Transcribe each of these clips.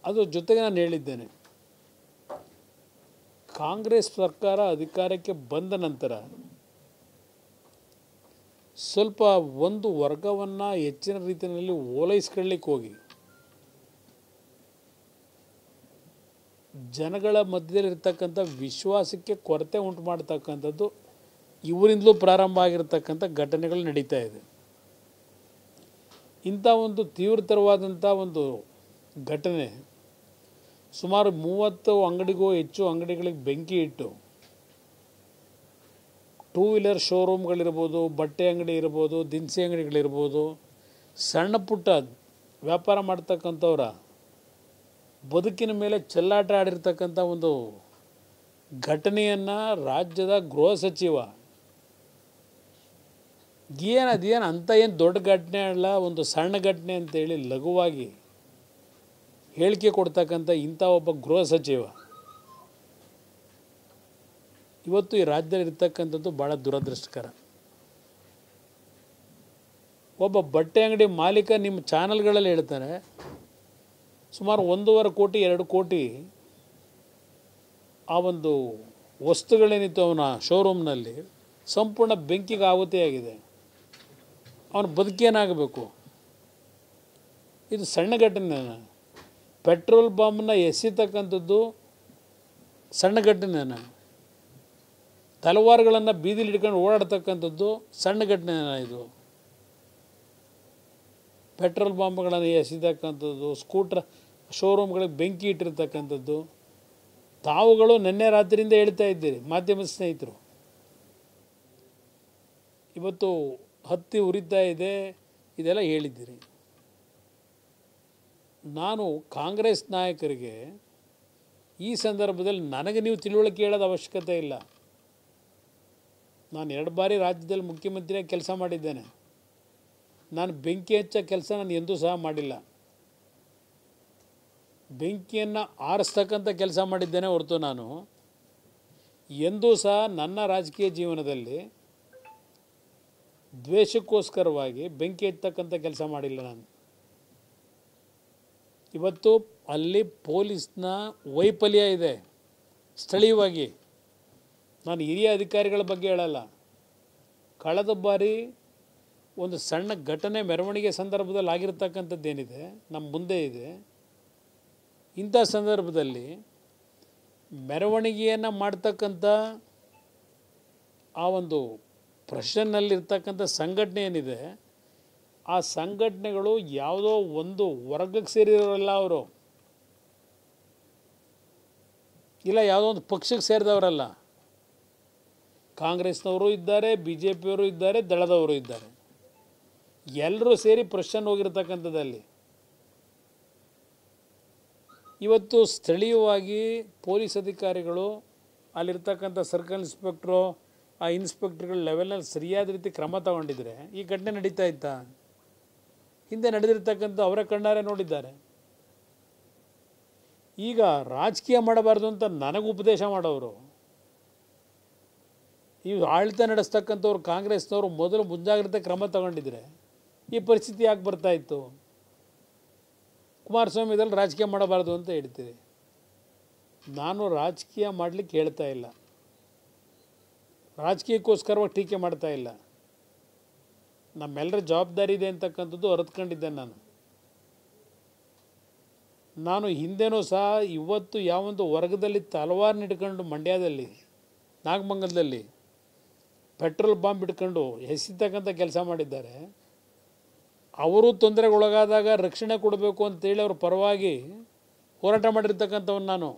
ಅದರ ಜೊತೆಗೆ ನಾನು ಹೇಳಿದ್ದೇನೆ, ಕಾಂಗ್ರೆಸ್ ಸರ್ಕಾರ ಅಧಿಕಾರಕ್ಕೆ ಬಂದ ನಂತರ ಸ್ವಲ್ಪ ಒಂದು ವರ್ಗವನ್ನು ಹೆಚ್ಚಿನ ರೀತಿಯಲ್ಲಿ ಓಲೈಸ್ಕೊಳ್ಳಿಕ್ಕೆ ಹೋಗಿ ಜನಗಳ ಮಧ್ಯದಲ್ಲಿರ್ತಕ್ಕಂಥ ವಿಶ್ವಾಸಕ್ಕೆ ಕೊರತೆ ಉಂಟು ಮಾಡ್ತಕ್ಕಂಥದ್ದು ಇವರಿಂದಲೂ ಪ್ರಾರಂಭ ಆಗಿರತಕ್ಕಂಥ ಘಟನೆಗಳು ನಡೀತಾ ಇದೆ. ಇಂಥ ಒಂದು ತೀವ್ರತರವಾದಂಥ ಒಂದು ಘಟನೆ, ಸುಮಾರು 30 ಅಂಗಡಿಗೂ ಹೆಚ್ಚು ಅಂಗಡಿಗಳಿಗೆ ಬೆಂಕಿ ಇಟ್ಟು, ಟೂ ವೀಲರ್ ಶೋರೂಮ್ಗಳಿರ್ಬೋದು, ಬಟ್ಟೆ ಅಂಗಡಿ ಇರ್ಬೋದು, ದಿನಸಿ ಅಂಗಡಿಗಳಿರ್ಬೋದು, ಸಣ್ಣ ಪುಟ್ಟ ವ್ಯಾಪಾರ ಮಾಡ್ತಕ್ಕಂಥವ್ರ ಬದುಕಿನ ಮೇಲೆ ಚೆಲ್ಲಾಟ ಆಡಿರ್ತಕ್ಕಂಥ ಒಂದು ಘಟನೆಯನ್ನು ರಾಜ್ಯದ ಗೃಹ ಸಚಿವ ಅದೇನು ಅಂತ ಏನು ದೊಡ್ಡ ಘಟನೆ ಅಲ್ಲ, ಒಂದು ಸಣ್ಣ ಘಟನೆ ಅಂತೇಳಿ ಲಘುವಾಗಿ ಹೇಳಿಕೆ ಕೊಡ್ತಕ್ಕಂಥ ಇಂಥ ಒಬ್ಬ ಗೃಹ ಸಚಿವ ಇವತ್ತು ಈ ರಾಜ್ಯದಲ್ಲಿ ಇರ್ತಕ್ಕಂಥದ್ದು ಭಾಳ ದುರದೃಷ್ಟಕರ. ಒಬ್ಬ ಬಟ್ಟೆ ಅಂಗಡಿ ಮಾಲೀಕ ನಿಮ್ಮ ಚಾನಲ್ಗಳಲ್ಲಿ ಹೇಳ್ತಾರೆ, ಸುಮಾರು 1.5 ಕೋಟಿ 2 ಕೋಟಿ ಆ ಒಂದು ವಸ್ತುಗಳೇನಿತ್ತು ಅವನ ಶೋರೂಮ್ನಲ್ಲಿ ಸಂಪೂರ್ಣ ಬೆಂಕಿಗೆ ಆಹುತಿಯಾಗಿದೆ. ಅವನ ಬದುಕೇನಾಗಬೇಕು? ಇದು ಸಣ್ಣ ಘಟನೆ. ಪೆಟ್ರೋಲ್ ಬಾಂಬನ್ನ ಎಸೆತಕ್ಕಂಥದ್ದು ಸಣ್ಣ ಘಟನೆನ, ತಲವಾರುಗಳನ್ನು ಬೀದಿಲಿ ಹಿಡ್ಕೊಂಡು ಓಡಾಡ್ತಕ್ಕಂಥದ್ದು ಸಣ್ಣ ಘಟನೆನ. ಇದು ಪೆಟ್ರೋಲ್ ಬಾಂಬ್ಗಳನ್ನು ಎಸೆತಕ್ಕಂಥದ್ದು, ಸ್ಕೂಟ್ರ್ ಶೋರೂಮ್ಗಳಿಗೆ ಬೆಂಕಿ ಇಟ್ಟಿರ್ತಕ್ಕಂಥದ್ದು ತಾವುಗಳು ನಿನ್ನೆ ರಾತ್ರಿಯಿಂದ ಹೇಳ್ತಾ ಇದ್ದೀರಿ, ಮಾಧ್ಯಮದ ಸ್ನೇಹಿತರು. ಇವತ್ತು ಹತ್ತಿ ಉರಿತಾ ಇದೆ, ಇದೆಲ್ಲ ಹೇಳಿದ್ದೀರಿ. ನಾನು ಕಾಂಗ್ರೆಸ್ ನಾಯಕರಿಗೆ ಈ ಸಂದರ್ಭದಲ್ಲಿ ನನಗೆ ನೀವು ತಿಳುವಳಿಕೆ ಹೇಳೋದು ಅವಶ್ಯಕತೆ ಇಲ್ಲ. ನಾನು 2 ಬಾರಿ ರಾಜ್ಯದಲ್ಲಿ ಮುಖ್ಯಮಂತ್ರಿಯಾಗಿ ಕೆಲಸ ಮಾಡಿದ್ದೇನೆ. ನಾನು ಬೆಂಕಿ ಹಚ್ಚೋ ಕೆಲಸ ನಾನು ಎಂದೂ ಸಹ ಮಾಡಿಲ್ಲ. ಬೆಂಕಿಯನ್ನು ಆರಿಸ್ತಕ್ಕಂಥ ಕೆಲಸ ಮಾಡಿದ್ದೇನೆ ಹೊರತು ನಾನು ಎಂದೂ ಸಹ ನನ್ನ ರಾಜಕೀಯ ಜೀವನದಲ್ಲಿ ದ್ವೇಷಕ್ಕೋಸ್ಕರವಾಗಿ ಬೆಂಕಿ ಹಚ್ಚತಕ್ಕಂಥ ಕೆಲಸ ಮಾಡಿಲ್ಲ ನಾನು. ಇವತ್ತು ಅಲ್ಲಿ ಪೊಲೀಸ್ನ ವೈಫಲ್ಯ ಇದೆ ಸ್ಥಳೀಯವಾಗಿ. ನಾನು ಹಿರಿಯ ಅಧಿಕಾರಿಗಳ ಬಗ್ಗೆ ಹೇಳಲ್ಲ. ಕಳೆದ ಬಾರಿ ಒಂದು ಸಣ್ಣ ಘಟನೆ ಮೆರವಣಿಗೆ ಸಂದರ್ಭದಲ್ಲಿ ಆಗಿರ್ತಕ್ಕಂಥದ್ದೇನಿದೆ ನಮ್ಮ ಮುಂದೆ ಇದೆ. ಇಂಥ ಸಂದರ್ಭದಲ್ಲಿ ಮೆರವಣಿಗೆಯನ್ನು ಮಾಡ್ತಕ್ಕಂಥ ಆ ಒಂದು ಪ್ರೊಫೆಷನ್ನಲ್ಲಿರ್ತಕ್ಕಂಥ ಸಂಘಟನೆ ಏನಿದೆ, ಆ ಸಂಘಟನೆಗಳು ಯಾವುದೋ ಒಂದು ವರ್ಗಕ್ಕೆ ಸೇರಿರೋರಲ್ಲ ಅವರು, ಇಲ್ಲ ಯಾವುದೋ ಒಂದು ಪಕ್ಷಕ್ಕೆ ಸೇರಿದವರಲ್ಲ. ಕಾಂಗ್ರೆಸ್ನವರು ಇದ್ದಾರೆ, BJPಯವರು ಇದ್ದಾರೆ, ದಳದವರು ಇದ್ದಾರೆ. ಎಲ್ಲರೂ ಸೇರಿ ಪ್ರೊಫೆಷನ್ ಹೋಗಿರ್ತಕ್ಕಂಥದ್ದಲ್ಲಿ ಇವತ್ತು ಸ್ಥಳೀಯವಾಗಿ ಪೊಲೀಸ್ ಅಧಿಕಾರಿಗಳು, ಅಲ್ಲಿರ್ತಕ್ಕಂಥ ಸರ್ಕಲ್ ಇನ್ಸ್ಪೆಕ್ಟ್ರು, ಆ ಇನ್ಸ್ಪೆಕ್ಟರ್ಗಳ ಲೆವೆಲ್ನಲ್ಲಿ ಸರಿಯಾದ ರೀತಿ ಕ್ರಮ ತಗೊಂಡಿದ್ರೆ ಈ ಘಟನೆ ನಡೀತಾ ಇತ್ತಾ? ಹಿಂದೆ ನಡೆದಿರ್ತಕ್ಕಂಥ ಅವರ ಕಣ್ಣಾರೆ ನೋಡಿದ್ದಾರೆ. ಈಗ ರಾಜಕೀಯ ಮಾಡಬಾರ್ದು ಅಂತ ನನಗೆ ಉಪದೇಶ ಮಾಡೋರು, ಈ ಆಳ್ತ ನಡೆಸ್ತಕ್ಕಂಥವ್ರು ಕಾಂಗ್ರೆಸ್ನವರು ಮೊದಲು ಮುಂಜಾಗ್ರತೆ ಕ್ರಮ ತಗೊಂಡಿದ್ರೆ ಈ ಪರಿಸ್ಥಿತಿ ಯಾಕೆ ಬರ್ತಾಯಿತ್ತು? ಕುಮಾರಸ್ವಾಮಿ ಇದರಲ್ಲಿ ರಾಜಕೀಯ ಮಾಡಬಾರ್ದು ಅಂತ ಹೇಳ್ತೀರಿ. ನಾನು ರಾಜಕೀಯ ಮಾಡಲಿಕ್ಕೆ ಹೇಳ್ತಾ ಇಲ್ಲ, ರಾಜಕೀಯಕ್ಕೋಸ್ಕರವಾಗಿ ಟೀಕೆ ಮಾಡ್ತಾ ಇಲ್ಲ. ನಮ್ಮೆಲ್ಲರ ಜವಾಬ್ದಾರಿ ಇದೆ ಅಂತಕ್ಕಂಥದ್ದು ಅರಿತುಕೊಂಡಿದ್ದೇನೆ. ನಾನು ಹಿಂದೆನೂ ಸಹ ಇವತ್ತು ಯಾವೊಂದು ವರ್ಗದಲ್ಲಿ ತಲವಾರು ಹಿಡ್ಕೊಂಡು ಮಂಡ್ಯದಲ್ಲಿ, ನಾಗಮಂಗಲದಲ್ಲಿ ಪೆಟ್ರೋಲ್ ಬಾಂಬ್ ಹಿಡ್ಕೊಂಡು ಎಸೆತಕ್ಕಂಥ ಕೆಲಸ ಮಾಡಿದ್ದಾರೆ, ಅವರು ತೊಂದರೆಗೊಳಗಾದಾಗ ರಕ್ಷಣೆ ಕೊಡಬೇಕು ಅಂತೇಳಿ ಅವ್ರ ಪರವಾಗಿ ಹೋರಾಟ ಮಾಡಿರ್ತಕ್ಕಂಥವನು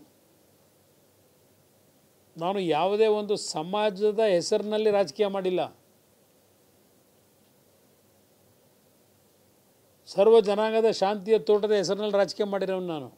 ನಾನು ಯಾವುದೇ ಒಂದು ಸಮಾಜದ ಹೆಸರಿನಲ್ಲಿ ರಾಜಕೀಯ ಮಾಡಿಲ್ಲ. ಸರ್ವ ಜನಾಂಗದ ಶಾಂತಿಯ ತೋಟದ ಹೆಸರಿನಲ್ಲಿ ರಾಜಕೀಯ ಮಾಡಿರೋನು ನಾನು.